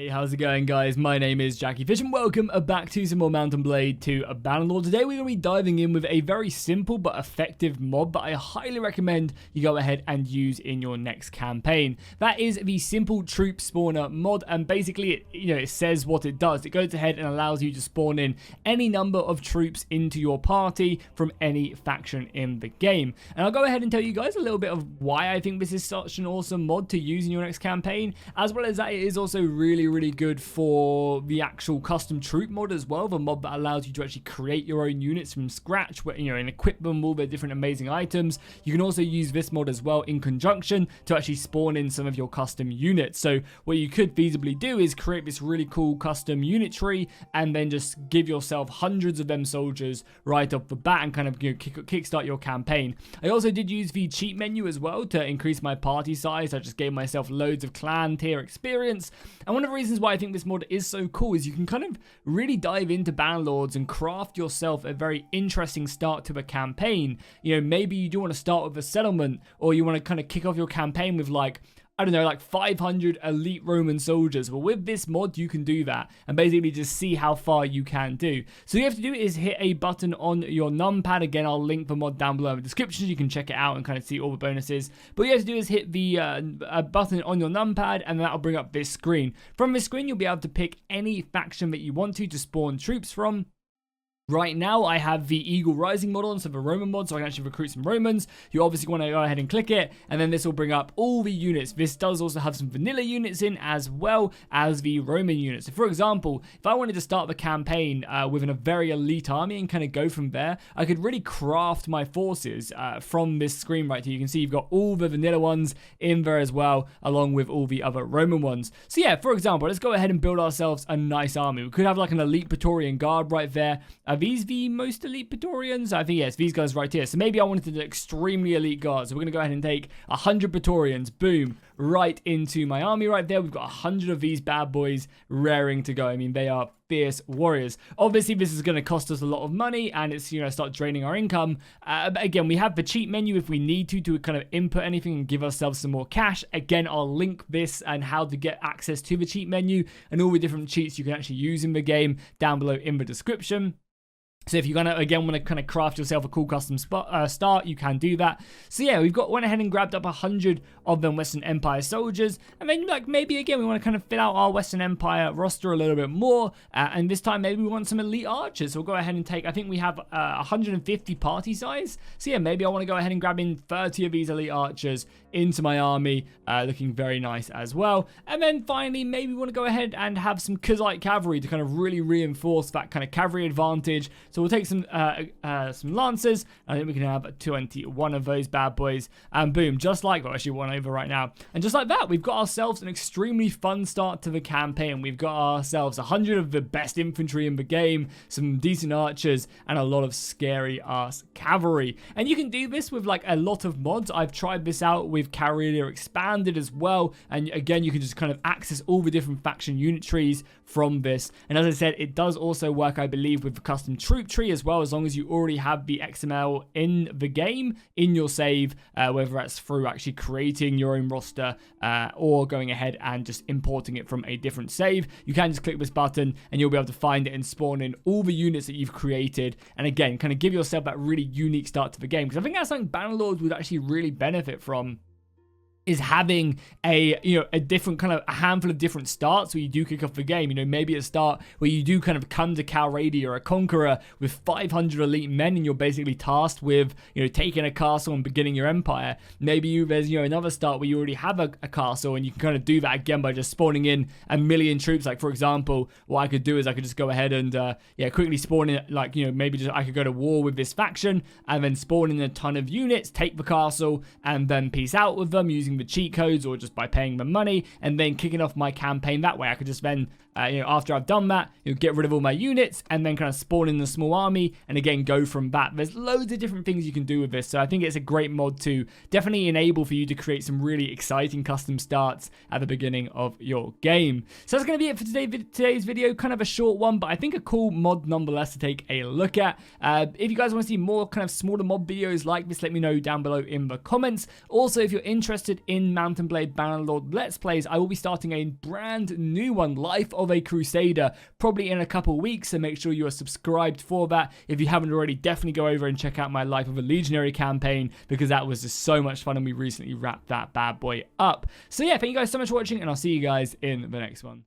Hey, how's it going, guys? My name is Jackie Fish and welcome back to some more Mount & Blade to Bannerlord. Today we're going to be diving in with a very simple but effective mod that I highly recommend you go ahead and use in your next campaign. That is the Simple Troop Spawner mod, and basically it says what it does. It goes ahead and allows you to spawn in any number of troops into your party from any faction in the game. And I'll go ahead and tell you guys a little bit of why I think this is such an awesome mod to use in your next campaign, as well as that it is also really good for the actual custom troop mod as well, the mod that allows you to actually create your own units from scratch, and equip them with all their different amazing items. You can also use this mod as well in conjunction to actually spawn in some of your custom units. So what you could feasibly do is create this really cool custom unit tree and then just give yourself hundreds of them soldiers right off the bat and kind of kickstart your campaign. I also did use the cheat menu as well to increase my party size. I just gave myself loads of clan tier experience, and one of the reasons why I think this mod is so cool is you can kind of really dive into Bannerlords and craft yourself a very interesting start to a campaign. Maybe you do want to start with a settlement, or you want to kind of kick off your campaign with like 500 elite Roman soldiers. Well, with this mod, you can do that and basically just see how far you can do. So all you have to do is hit a button on your numpad. Again, I'll link the mod down below in the description. You can check it out and kind of see all the bonuses. But all you have to do is hit the button on your numpad, and that'll bring up this screen. From this screen, you'll be able to pick any faction that you want to spawn troops from. Right now, I have the Eagle Rising mod on, so the Roman mod, so I can actually recruit some Romans. You obviously want to go ahead and click it, and then this will bring up all the units. This does also have some vanilla units in, as well as the Roman units. So for example, if I wanted to start the campaign with a very elite army and kind of go from there, I could really craft my forces from this screen right here. You can see you've got all the vanilla ones in there as well, along with all the other Roman ones. So yeah, for example, let's go ahead and build ourselves a nice army. We could have like an elite Praetorian Guard right there. Are these the most elite Praetorians? I think yes, these guys right here. So maybe I wanted an extremely elite guard. So we're going to go ahead and take 100 Praetorians, boom, right into my army right there. We've got 100 of these bad boys raring to go. I mean, they are fierce warriors. Obviously, this is going to cost us a lot of money, and it's, start draining our income. But again, we have the cheat menu if we need to kind of input anything and give ourselves some more cash. Again, I'll link this and how to get access to the cheat menu and all the different cheats you can actually use in the game down below in the description. So if you want to kind of craft yourself a cool custom start, you can do that. So yeah, went ahead and grabbed up 100 of them Western Empire soldiers, and then maybe again we want to kind of fill out our Western Empire roster a little bit more, and this time maybe we want some elite archers. So we'll go ahead and take, I think we have 150 party size. So yeah, maybe I want to go ahead and grab in 30 of these elite archers into my army, looking very nice as well. And then finally, maybe we want to go ahead and have some Kazite cavalry to kind of really reinforce that kind of cavalry advantage. So we'll take some lancers. I think we can have 21 of those bad boys, and boom, just like, well, actually one over right now, and just like that, we've got ourselves an extremely fun start to the campaign. We've got ourselves 100 of the best infantry in the game, some decent archers, and a lot of scary ass cavalry. And you can do this with like a lot of mods. I've tried this out with Carrier Expanded as well, and again, you can just kind of access all the different faction unit trees from this. And as I said, it does also work, I believe, with the custom troop tree as well, as long as you already have the XML in the game, in your save, whether that's through actually creating your own roster or going ahead and just importing it from a different save. You can just click this button and you'll be able to find it and spawn in all the units that you've created, and again, kind of give yourself that really unique start to the game, because I think that's something Bannerlord would actually really benefit from, is having a different kind of a handful of different starts where you do kick off the game. Maybe a start where you do kind of come to Calradia or a Conqueror with 500 elite men, and you're basically tasked with taking a castle and beginning your empire. Maybe there's another start where you already have a castle, and you can kind of do that again by just spawning in 1 million troops. Like for example, what I could do is I could just go ahead and quickly spawn in, like maybe just I could go to war with this faction and then spawn in a ton of units, take the castle, and then peace out with them using the cheat codes or just by paying them money, and then kicking off my campaign that way. I could just then after I've done that, get rid of all my units and then kind of spawn in the small army and again go from that. There's loads of different things you can do with this, so I think it's a great mod to definitely enable for you to create some really exciting custom starts at the beginning of your game. So that's going to be it for today's video. Kind of a short one, but I think a cool mod nonetheless to take a look at. If you guys want to see more kind of smaller mod videos like this, let me know down below in the comments. Also, if you're interested in Mountain Blade Bannerlord Let's Plays, I will be starting a brand new one, Life of a Crusader, probably in a couple weeks, so make sure you are subscribed for that. If you haven't already, definitely go over and check out my Life of a Legionary campaign, because that was just so much fun and we recently wrapped that bad boy up. So yeah, thank you guys so much for watching, and I'll see you guys in the next one.